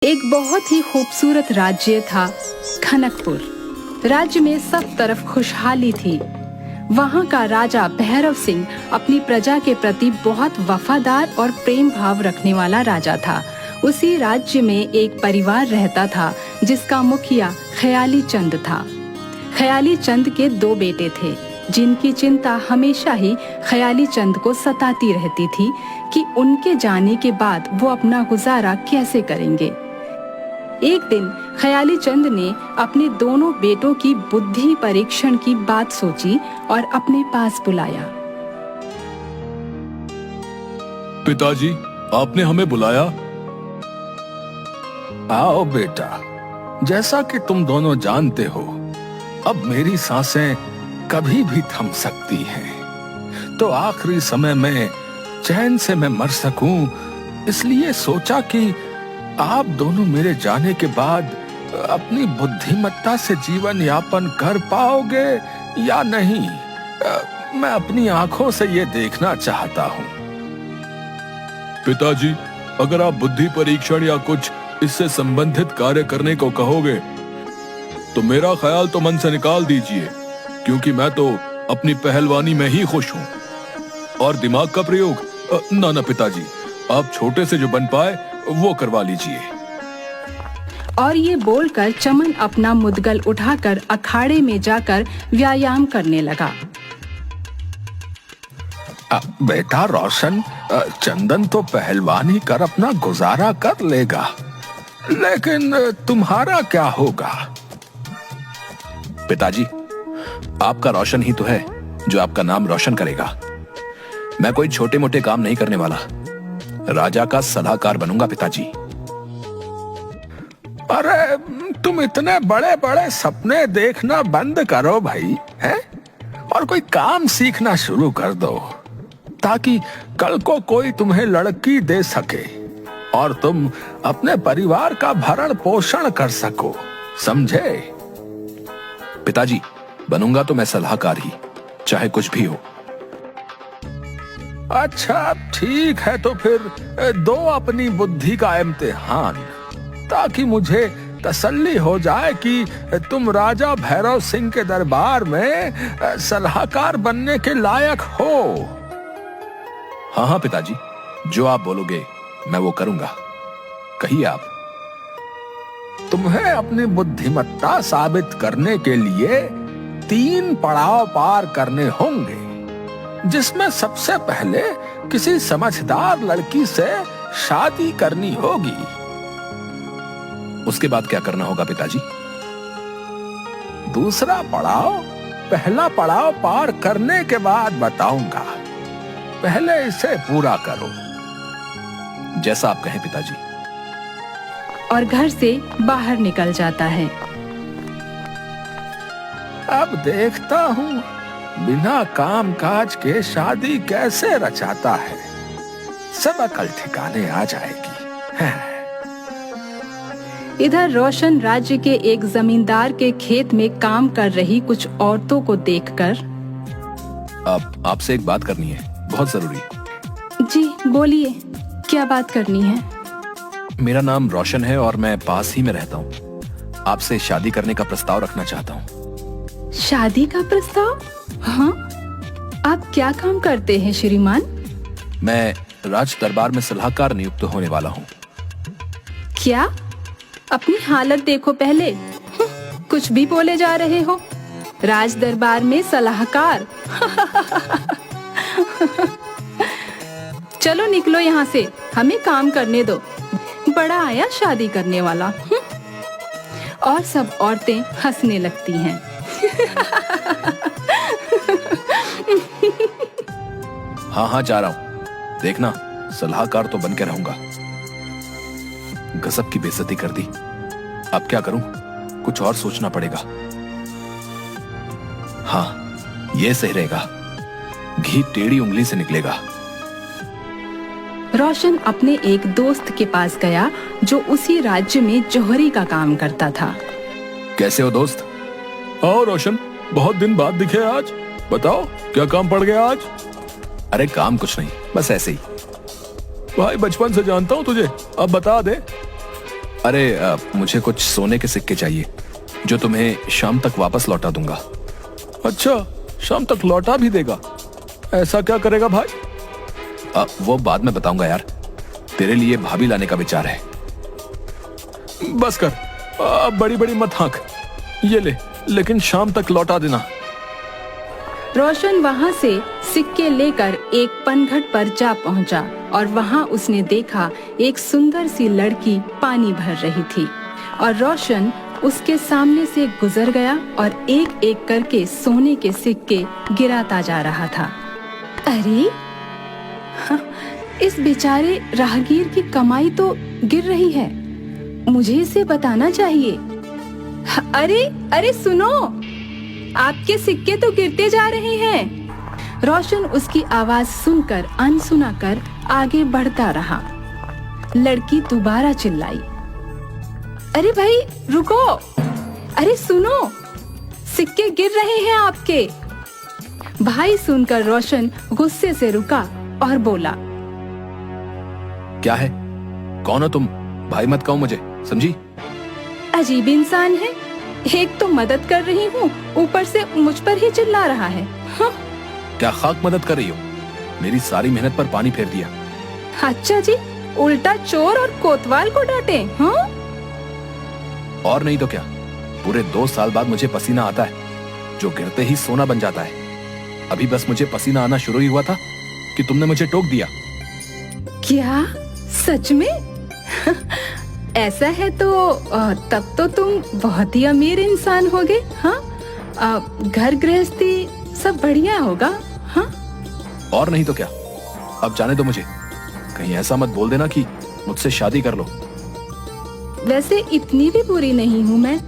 एक बहुत ही खूबसूरत राज्य था खनकपुर। राज्य में सब तरफ खुशहाली थी। वहाँ का राजा भैरव सिंह अपनी प्रजा के प्रति बहुत वफादार और प्रेम भाव रखने वाला राजा था। उसी राज्य में एक परिवार रहता था जिसका मुखिया ख्याली चंद था। ख्याली चंद के 2 बेटे थे जिनकी चिंता हमेशा ही ख्याली चंद को सताती रहती थी कि उनके जाने के बाद वो अपना गुजारा कैसे करेंगे। एक दिन ख्याली चंद ने अपने दोनों बेटों की बुद्धि परीक्षण की बात सोची और अपने पास बुलाया। पिताजी, आपने हमें बुलाया? आओ बेटा, जैसा कि तुम दोनों जानते हो, अब मेरी सांसें कभी भी थम सकती हैं। तो आखिरी समय में चैन से मैं मर सकूं, इसलिए सोचा कि आप दोनों मेरे जाने के बाद अपनी बुद्धिमत्ता से जीवन यापन कर पाओगे या नहीं, मैं अपनी आंखों से ये देखना चाहता हूँ। पिताजी, अगर आप बुद्धि परीक्षण या कुछ इससे संबंधित कार्य करने को कहोगे तो मेरा ख्याल तो मन से निकाल दीजिए, क्योंकि मैं तो अपनी पहलवानी में ही खुश हूँ। और दिमाग का प्रयोग ना पिताजी, आप छोटे से जो बन पाए वो करवा लीजिए। और ये बोलकर चमन अपना मुद्गल उठाकर अखाड़े में जाकर व्यायाम करने लगा। बेटा रोशन, चंदन तो पहलवानी कर अपना गुजारा कर लेगा, लेकिन तुम्हारा क्या होगा? पिताजी, आपका रोशन ही तो है जो आपका नाम रोशन करेगा। मैं कोई छोटे मोटे काम नहीं करने वाला, राजा का सलाहकार बनूंगा पिताजी। अरे तुम इतने बड़े बड़े सपने देखना बंद करो भाई, हैं? और कोई काम सीखना शुरू कर दो ताकि कल को कोई तुम्हें लड़की दे सके और तुम अपने परिवार का भरण पोषण कर सको, समझे? पिताजी, बनूंगा तो मैं सलाहकार ही, चाहे कुछ भी हो। अच्छा ठीक है, तो फिर दो अपनी बुद्धि का इम्तिहान, ताकि मुझे तसल्ली हो जाए कि तुम राजा भैरव सिंह के दरबार में सलाहकार बनने के लायक हो। हाँ हाँ पिताजी, जो आप बोलोगे मैं वो करूंगा, कहिए आप। तुम्हें अपनी बुद्धिमत्ता साबित करने के लिए 3 पड़ाव पार करने होंगे, जिसमें सबसे पहले किसी समझदार लड़की से शादी करनी होगी। उसके बाद क्या करना होगा पिताजी? दूसरा पड़ाव पहला पड़ाव पार करने के बाद बताऊंगा, पहले इसे पूरा करो। जैसा आप कहें पिताजी। और घर से बाहर निकल जाता है। अब देखता हूँ बिना काम काज के शादी कैसे रचाता है, सब अकल ठिकाने आ जाएगी। इधर रोशन राज्य के एक जमींदार के खेत में काम कर रही कुछ औरतों को देखकर, अब आपसे एक बात करनी है, बहुत जरूरी। जी बोलिए, क्या बात करनी है? मेरा नाम रोशन है और मैं पास ही में रहता हूँ। आपसे शादी करने का प्रस्ताव रखना चाहता हूँ। शादी का प्रस्ताव? हाँ, आप क्या काम करते हैं श्रीमान? मैं राज दरबार में सलाहकार नियुक्त होने वाला हूँ। क्या? अपनी हालत देखो पहले, कुछ भी बोले जा रहे हो। राज दरबार में सलाहकार? चलो निकलो यहाँ से, हमें काम करने दो। बड़ा आया शादी करने वाला। और सब औरतें हंसने लगती हैं। हाँ हाँ जा रहा हूँ, देखना सलाहकार तो बन के रहूंगा। गजब की बेइज्जती कर दी, अब क्या करूं? कुछ और सोचना पड़ेगा। हाँ, ये सही रहेगा, घी टेढ़ी उंगली से निकलेगा। रोशन अपने एक दोस्त के पास गया जो उसी राज्य में जोहरी का काम करता था। कैसे हो दोस्त? आओ रोशन, बहुत दिन बाद दिखे आज, बताओ क्या काम पड़ गया आज? अरे काम कुछ नहीं, बस ऐसे ही। भाई बचपन से जानता हूँ तुझे, अब बता दे। अरे मुझे कुछ सोने के सिक्के चाहिए जो तुम्हें शाम तक वापस लौटा दूंगा। अच्छा, शाम तक लौटा भी देगा? ऐसा क्या करेगा भाई? वो बाद में बताऊंगा यार। तेरे लिए भाभी लाने का विचार है। बस कर, बड़ी बड़ी मत हाँक। ये ले, लेकिन शाम तक लौटा देना। रोशन वहां से सिक्के लेकर एक पनघट पर जा पहुंचा और वहां उसने देखा एक सुंदर सी लड़की पानी भर रही थी और रोशन उसके सामने से गुजर गया और एक एक करके सोने के सिक्के गिराता जा रहा था। अरे हाँ, इस बेचारे राहगीर की कमाई तो गिर रही है, मुझे इसे बताना चाहिए। अरे अरे सुनो, आपके सिक्के तो गिरते जा रहे हैं। रोशन उसकी आवाज सुनकर अनसुना कर आगे बढ़ता रहा। लड़की दोबारा चिल्लाई, अरे भाई रुको, अरे सुनो, सिक्के गिर रहे हैं आपके। भाई सुनकर रोशन गुस्से से रुका और बोला, क्या है? कौन हो तुम? भाई मत कहो मुझे, समझी? अजीब इंसान है, एक तो मदद कर रही हूँ, ऊपर से मुझ पर ही चिल्ला रहा है। हाँ? क्या खाक मदद कर रही हो? मेरी सारी मेहनत पर पानी फेर दिया। अच्छा जी, उल्टा चोर और कोतवाल को डांटे। हाँ? और नहीं तो क्या, पूरे 2 साल बाद मुझे पसीना आता है जो गिरते ही सोना बन जाता है। अभी बस मुझे पसीना आना शुरू ही हुआ था कि तुमने मुझे टोक दिया। क्या सच में? ऐसा है तो तब तो तुम बहुत ही अमीर इंसान होगे। हाँ, घर गृहस्थी सब बढ़िया होगा। हाँ? और नहीं तो क्या, अब जाने दो मुझे। कहीं ऐसा मत बोल देना कि मुझसे शादी कर लो। वैसे इतनी भी बुरी नहीं हूँ मैं,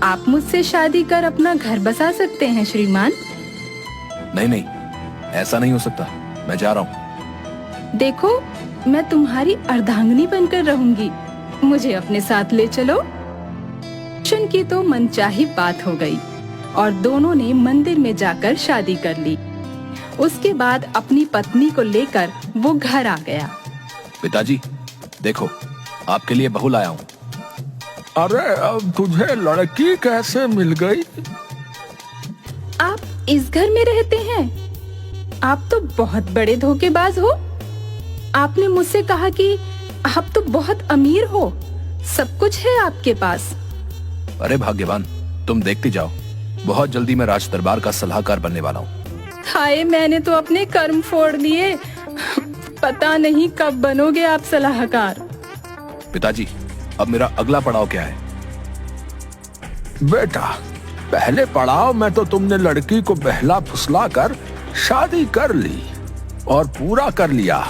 आप मुझसे शादी कर अपना घर बसा सकते हैं श्रीमान। नहीं नहीं, ऐसा नहीं हो सकता, मैं जा रहा हूँ। देखो, मैं तुम्हारी अर्धांगिनी बनकर रहूंगी, मुझे अपने साथ ले चलो। रोशन की तो मनचाही बात हो गई और दोनों ने मंदिर में जाकर शादी कर ली। उसके बाद अपनी पत्नी को लेकर वो घर आ गया। पिताजी देखो, आपके लिए बहू लाया हूँ। अरे अब तुझे लड़की कैसे मिल गई? आप इस घर में रहते हैं? आप तो बहुत बड़े धोखेबाज हो। आपने मुझसे कहा कि आप तो बहुत अमीर हो, सब कुछ है आपके पास। अरे भाग्यवान, तुम देखती जाओ, बहुत जल्दी मैं राज दरबार का सलाहकार बनने वाला हूँ। हाय, मैंने तो अपने कर्म फोड़ लिए, पता नहीं कब बनोगे आप सलाहकार। पिताजी, अब मेरा अगला पड़ाव क्या है? बेटा, पहले पड़ाव में तो तुमने लड़की को बहला फुसला कर शादी कर ली और पूरा कर लिया।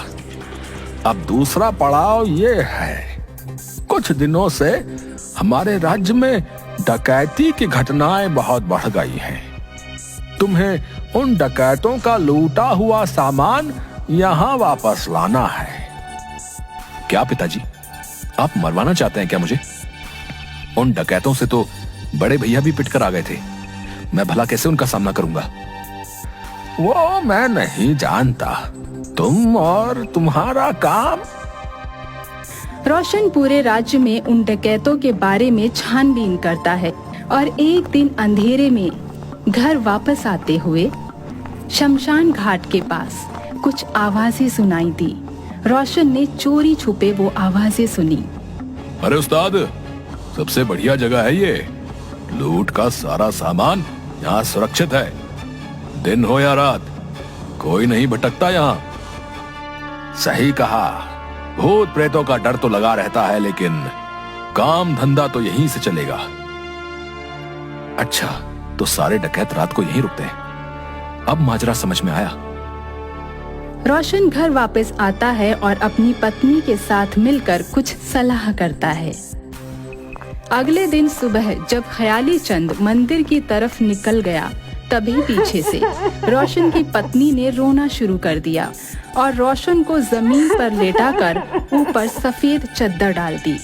अब दूसरा पड़ाव ये है, कुछ दिनों से हमारे राज्य में डकैती की घटनाएं बहुत बढ़ गई हैं। तुम्हें उन डकैतों का लूटा हुआ सामान यहाँ वापस लाना है। क्या पिताजी, आप मरवाना चाहते हैं क्या मुझे? उन डकैतों से तो बड़े भैया भी पिटकर आ गए थे, मैं भला कैसे उनका सामना करूंगा? वो मैं नहीं जानता, तुम और तुम्हारा काम। रोशन पूरे राज्य में उन डकैतों के बारे में छानबीन करता है और एक दिन अंधेरे में घर वापस आते हुए शमशान घाट के पास कुछ आवाजें सुनाई दी। रोशन ने चोरी छुपे वो आवाजें सुनी। अरे उस्ताद, सबसे बढ़िया जगह है ये। लूट का सारा सामान यहाँ सुरक्षित है। दिन हो या रात, कोई नहीं भटकता यहाँ। सही कहा, भूत प्रेतों का डर तो लगा रहता है, लेकिन काम धंधा तो यहीं से चलेगा। अच्छा, तो सारे डकैत रात को यहीं रुकते हैं। अब माजरा समझ में आया। रोशन घर वापस आता है और अपनी पत्नी के साथ मिलकर कुछ सलाह करता है। अगले दिन सुबह जब ख्याली चंद मंदिर की तरफ निकल गया, तभी पीछे से रोशन की पत्नी ने रोना शुरू कर दिया और रोशन को जमीन पर लेटाकर ऊपर सफेद चद्दर डाल दी।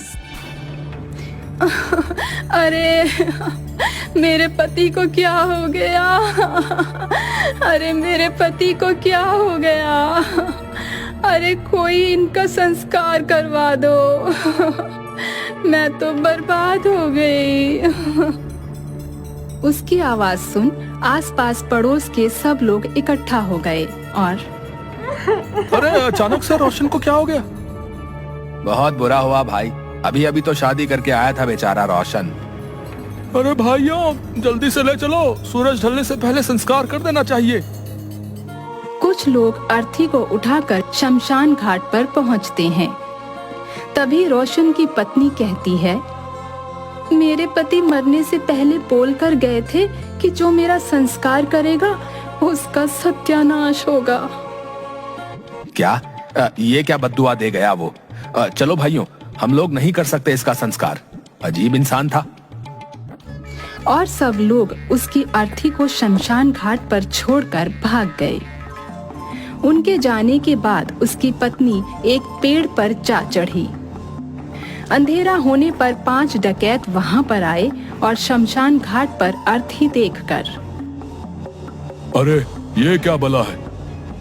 अरे मेरे पति को क्या हो गया? अरे मेरे पति को क्या हो गया? अरे कोई इनका संस्कार करवा दो। मैं तो बर्बाद हो गई। उसकी आवाज सुन आसपास पड़ोस के सब लोग इकट्ठा हो गए और अरे अचानक से रोशन को क्या हो गया? बहुत बुरा हुआ भाई, अभी अभी तो शादी करके आया था बेचारा रोशन। अरे भाइयों, जल्दी से ले चलो, सूरज ढलने से पहले संस्कार कर देना चाहिए। कुछ लोग अर्थी को उठाकर शमशान घाट पर पहुंचते हैं। तभी रोशन की पत्नी कहती है, मेरे पति मरने से पहले बोल कर गए थे कि जो मेरा संस्कार करेगा उसका सत्यानाश होगा। क्या ये क्या बद्दुआ दे गया वो? चलो भाइयों, हम लोग नहीं कर सकते इसका संस्कार, अजीब इंसान था। और सब लोग उसकी अर्थी को शमशान घाट पर छोड़कर भाग गए। उनके जाने के बाद उसकी पत्नी एक पेड़ पर जा चढ़ी। अंधेरा होने पर 5 डकैत वहां पर आए और शमशान घाट पर अर्थी देखकर, अरे ये क्या बला है,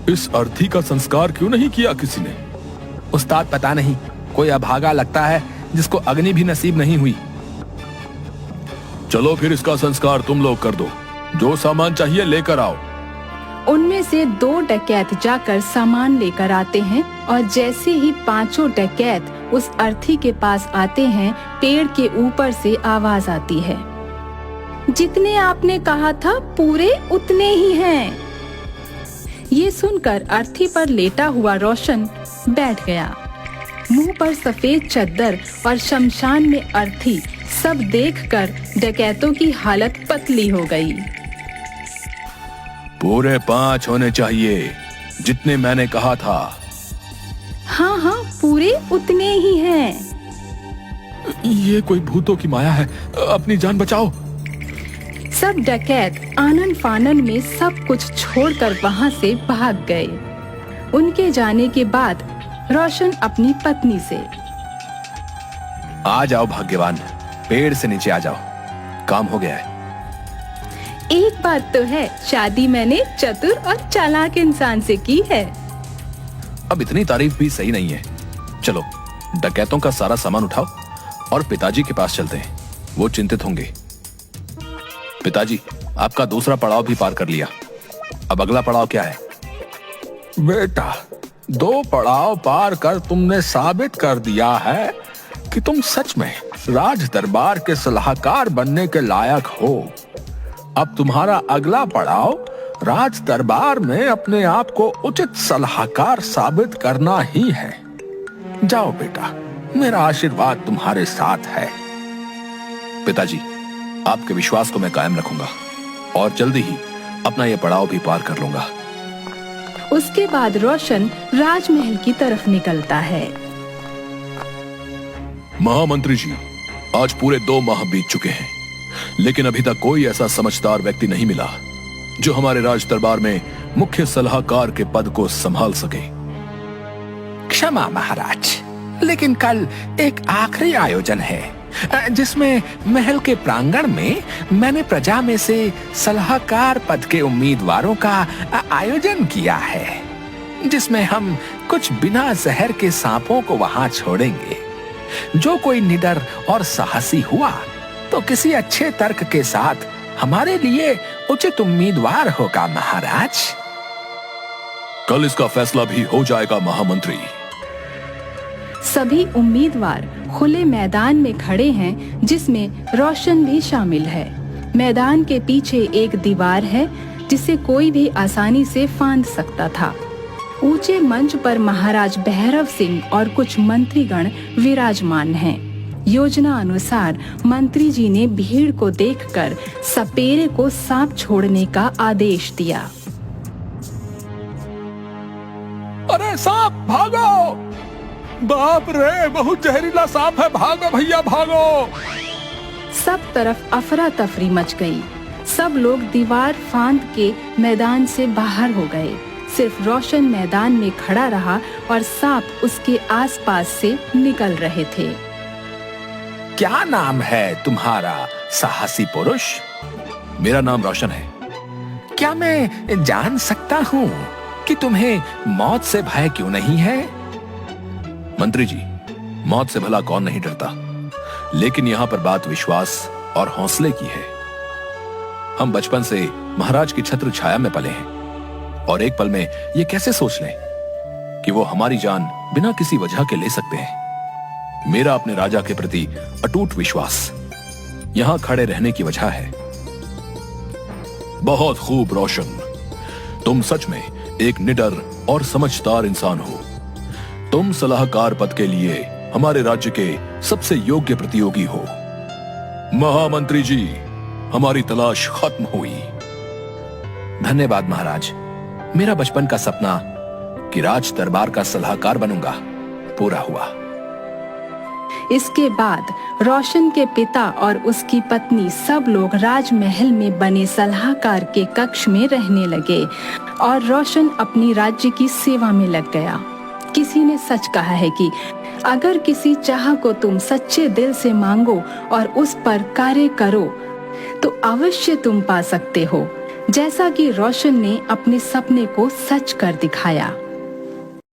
इस अर्थी का संस्कार क्यों नहीं किया किसी ने? उस्ताद पता नहीं, कोई अभागा लगता है जिसको अग्नि भी नसीब नहीं हुई। चलो फिर इसका संस्कार तुम लोग कर दो, जो सामान चाहिए लेकर आओ। उनमें से 2 डकैत जाकर सामान लेकर आते हैं और जैसे ही 5 डकैत उस अर्थी के पास आते हैं, पेड़ के ऊपर से आवाज आती है, जितने आपने कहा था पूरे उतने ही हैं। ये सुनकर अर्थी पर लेटा हुआ रोशन बैठ गया। मुंह पर सफेद चद्दर और शमशान में अर्थी सब देखकर डकैतों की हालत पतली हो गई। पूरे 5 होने चाहिए, जितने मैंने कहा था। हाँ हाँ, पूरे उतने ही हैं। ये कोई भूतों की माया है, अपनी जान बचाओ। सब डकैत आनन फानन में सब कुछ छोड़कर वहां से भाग गए। उनके जाने के बाद रोशन अपनी पत्नी से, आ जाओ भाग्यवान, पेड़ से नीचे आ जाओ, काम हो गया है। एक बात तो है, शादी मैंने चतुर और चालाक इंसान से की है। अब इतनी तारीफ भी सही नहीं है। चलो डकैतों का सारा सामान उठाओ और पिताजी के पास चलते हैं, वो चिंतित होंगे। पिताजी, आपका दूसरा पड़ाव भी पार कर लिया, अब अगला पड़ाव क्या है? बेटा, 2 पड़ाव पार कर तुमने साबित कर दिया है कि तुम सच में राज दरबार के सलाहकार बनने के लायक हो। अब तुम्हारा अगला पड़ाव राज दरबार में अपने आप को उचित सलाहकार साबित करना ही है। जाओ बेटा, मेरा आशीर्वाद तुम्हारे साथ है। पिताजी, आपके विश्वास को मैं कायम रखूंगा और जल्दी ही अपना ये पड़ाव भी पार कर लूंगा। उसके बाद रोशन राजमहल की तरफ निकलता है। महामंत्री जी, आज पूरे 2 माह बीत चुके हैं, लेकिन अभी तक कोई ऐसा समझदार व्यक्ति नहीं मिला जो हमारे राज दरबार में मुख्य सलाहकार के पद को संभाल सके। क्षमा महाराज, लेकिन कल एक आखिरी आयोजन है जिसमें महल के प्रांगण में मैंने प्रजा में से सलाहकार पद के उम्मीदवारों का आयोजन किया है, जिसमें हम कुछ बिना जहर के सांपों को वहां छोड़ेंगे। जो कोई निडर और साहसी हुआ तो किसी अच्छे तर्क के साथ हमारे लिए उचित उम्मीदवार होगा महाराज। कल इसका फैसला भी हो जाएगा महामंत्री। सभी उम्मीदवार खुले मैदान में खड़े हैं, जिसमें रोशन भी शामिल है। मैदान के पीछे एक दीवार है जिसे कोई भी आसानी से फांद सकता था। ऊंचे मंच पर महाराज भैरव सिंह और कुछ मंत्रीगण विराजमान हैं। योजना अनुसार मंत्री जी ने भीड़ को देखकर सपेरे को सांप छोड़ने का आदेश दिया। अरे सांप, भागो! बाप रे, बहुत जहरीला सांप है, भागो भैया भागो! सब तरफ अफरा तफरी मच गई। सब लोग दीवार फांद के मैदान से बाहर हो गए। सिर्फ रोशन मैदान में खड़ा रहा और सांप उसके आसपास से निकल रहे थे। क्या नाम है तुम्हारा साहसी पुरुष? मेरा नाम रोशन है। क्या मैं जान सकता हूँ कि तुम्हें मौत से भय क्यों नहीं है? मंत्री जी, मौत से भला कौन नहीं डरता, लेकिन यहां पर बात विश्वास और हौसले की है। हम बचपन से महाराज की छत्र छाया में पले हैं और एक पल में ये कैसे सोच लें कि वो हमारी जान बिना किसी वजह के ले सकते हैं। मेरा अपने राजा के प्रति अटूट विश्वास यहां खड़े रहने की वजह है। बहुत खूब रोशन, तुम सच में एक निडर और समझदार इंसान हो। तुम सलाहकार पद के लिए हमारे राज्य के सबसे योग्य प्रतियोगी हो। महामंत्री जी, हमारी तलाश खत्म हुई। धन्यवाद महाराज। मेरा बचपन का सपना कि राज दरबार का सलाहकार बनूंगा पूरा हुआ। इसके बाद रोशन के पिता और उसकी पत्नी सब लोग राजमहल में बने सलाहकार के कक्ष में रहने लगे और रोशन अपनी राज्य की सेवा में लग गया। किसी ने सच कहा है कि अगर किसी चाह को तुम सच्चे दिल से मांगो और उस पर कार्य करो तो अवश्य तुम पा सकते हो, जैसा कि रोशन ने अपने सपने को सच कर दिखाया।